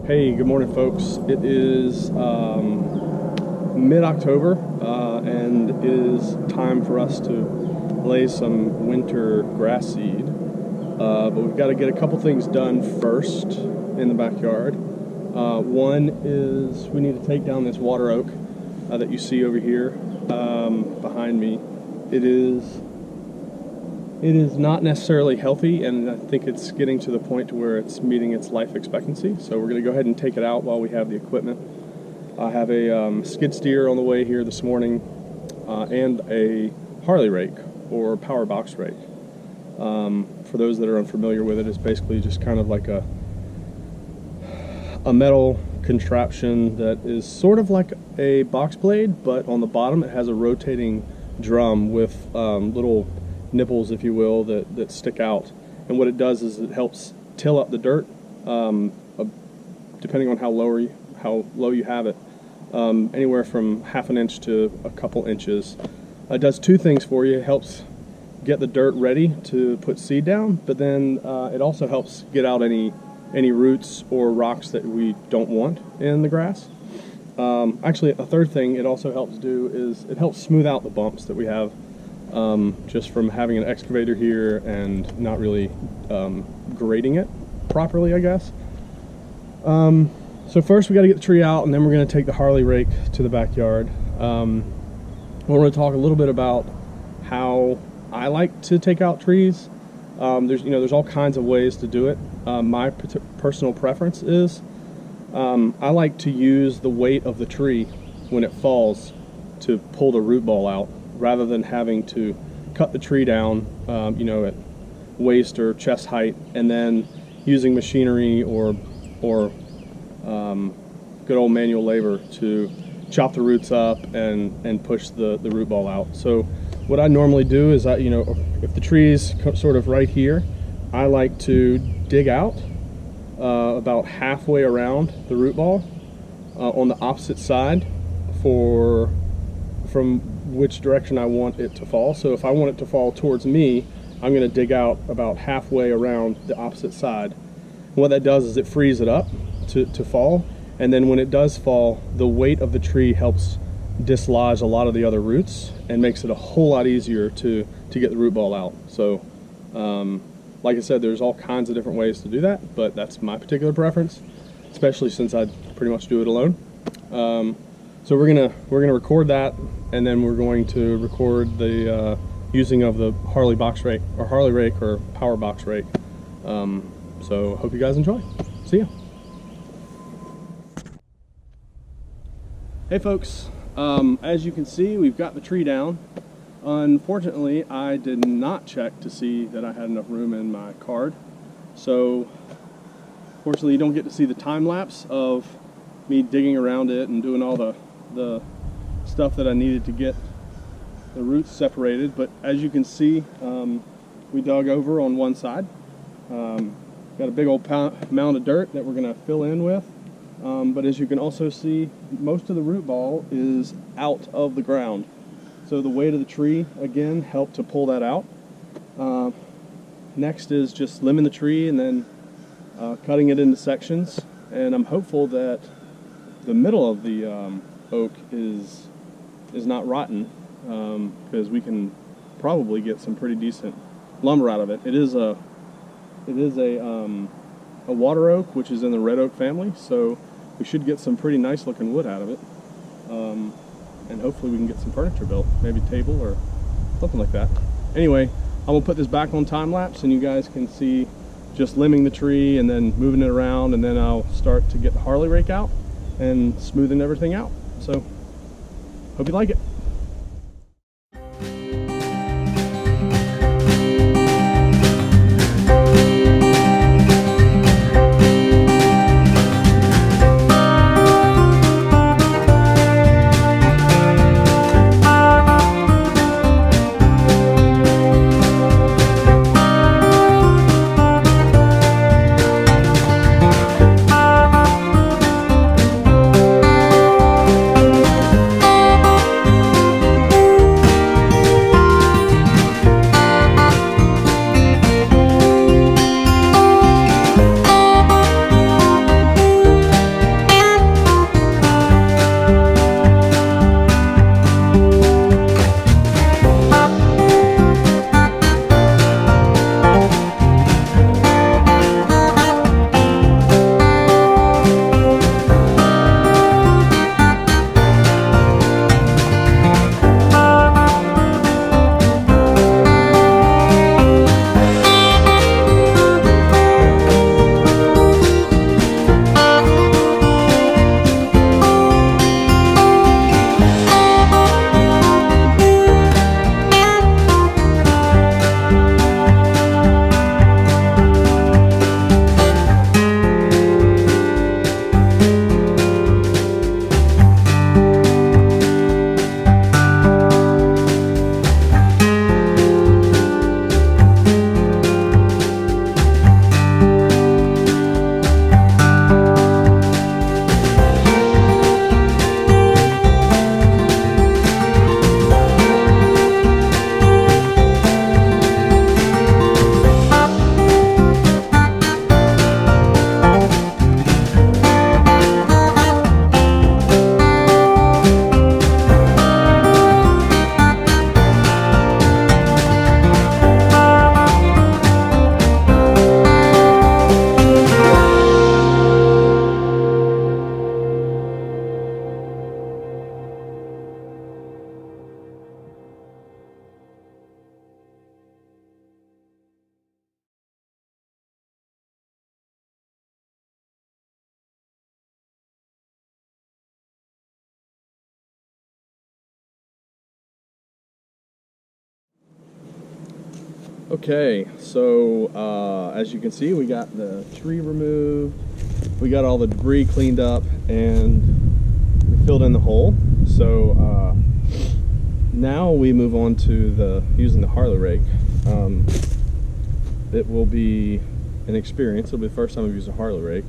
Hey, good morning, folks. It is mid-October, and it is time for us to lay some winter grass seed. But we've got to get a couple things done first in the backyard. One is we need to take down this water oak that you see over here behind me. It is not necessarily healthy, and I think it's getting to the point to where it's meeting its life expectancy. So we're going to go ahead and take it out while we have the equipment. I have a skid steer on the way here this morning, and a harley rake or powerbox rake. For those that are unfamiliar with it, it's basically just kind of like a metal contraption that is sort of like a box blade, but on the bottom it has a rotating drum with little nipples, if you will, that stick out. And what it does is it helps till up the dirt, depending on how low you have it, anywhere from half an inch to a couple inches. It does two things for you. It helps get the dirt ready to put seed down, but then it also helps get out any roots or rocks that we don't want in the grass. Actually, a third thing it also helps do is it helps smooth out the bumps that we have just from having an excavator here and not really grading it properly, I guess. So first we got to get the tree out, and then we're going to take the harley rake to the backyard. We're going to talk a little bit about how I like to take out trees. There's all kinds of ways to do it. My personal preference is I like to use the weight of the tree when it falls to pull the root ball out, rather than having to cut the tree down, at waist or chest height, and then using machinery or good old manual labor to chop the roots up and push the root ball out. So what I normally do is if the tree is sort of right here, I like to dig out about halfway around the root ball on the opposite side from which direction I want it to fall. So if I want it to fall towards me, I'm going to dig out about halfway around the opposite side. And what that does is it frees it up to fall, and then when it does fall, the weight of the tree helps dislodge a lot of the other roots and makes it a whole lot easier to get the root ball out. So like I said, there's all kinds of different ways to do that, but that's my particular preference, especially since I pretty much do it alone. So we're gonna record that, and then we're going to record the using of the harley rake or power box rake. So hope you guys enjoy. See ya. Hey folks, as you can see, we've got the tree down. Unfortunately, I did not check to see that I had enough room in my card. So fortunately, you don't get to see the time lapse of me digging around it and doing all the stuff that I needed to get the roots separated. But as you can see, we dug over on one side. Got a big old mound of dirt that we're going to fill in with. But as you can also see, most of the root ball is out of the ground. So the weight of the tree, again, helped to pull that out. Next is just limbing the tree and then cutting it into sections. And I'm hopeful that the middle of the oak is not rotten, because we can probably get some pretty decent lumber out of it. It is a water oak, which is in the red oak family, so we should get some pretty nice looking wood out of it, and hopefully we can get some furniture built, maybe a table or something like that. Anyway, I'm gonna put this back on time lapse, and you guys can see just limbing the tree and then moving it around, and then I'll start to get the harley rake out and smoothing everything out. So hope you like it. Okay, so as you can see, we got the tree removed, we got all the debris cleaned up, and we filled in the hole. So now we move on to using the harley rake. It will be an experience. It'll be the first time I've used a harley rake.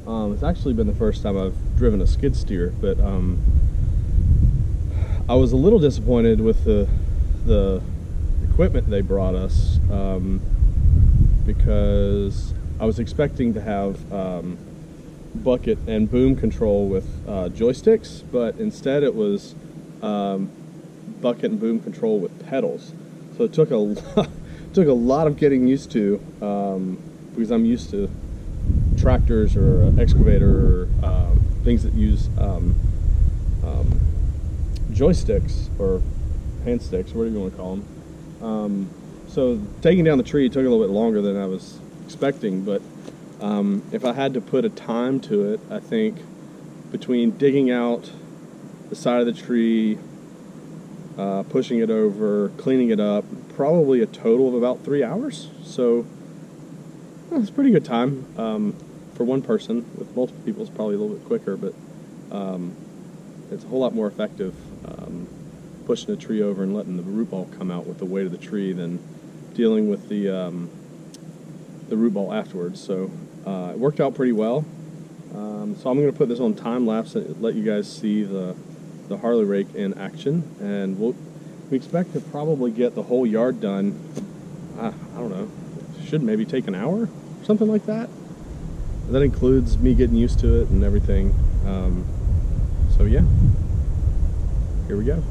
It's actually been the first time I've driven a skid steer, but I was a little disappointed with the equipment they brought us, because I was expecting to have bucket and boom control with joysticks, but instead it was bucket and boom control with pedals. So it took a lot of getting used to, because I'm used to tractors or an excavator or things that use joysticks or hand sticks, whatever you want to call them. So taking down the tree took a little bit longer than I was expecting, but if I had to put a time to it, I think between digging out the side of the tree, pushing it over, cleaning it up, probably a total of about 3 hours. So well, it's a pretty good time for one person. With multiple people it's probably a little bit quicker, but it's a whole lot more effective pushing the tree over and letting the root ball come out with the weight of the tree than dealing with the root ball afterwards. So it worked out pretty well. So I'm going to put this on time lapse and let you guys see the harley rake in action, and we expect to probably get the whole yard done. I don't know, should maybe take an hour, something like that. That includes me getting used to it and everything. So yeah, here we go.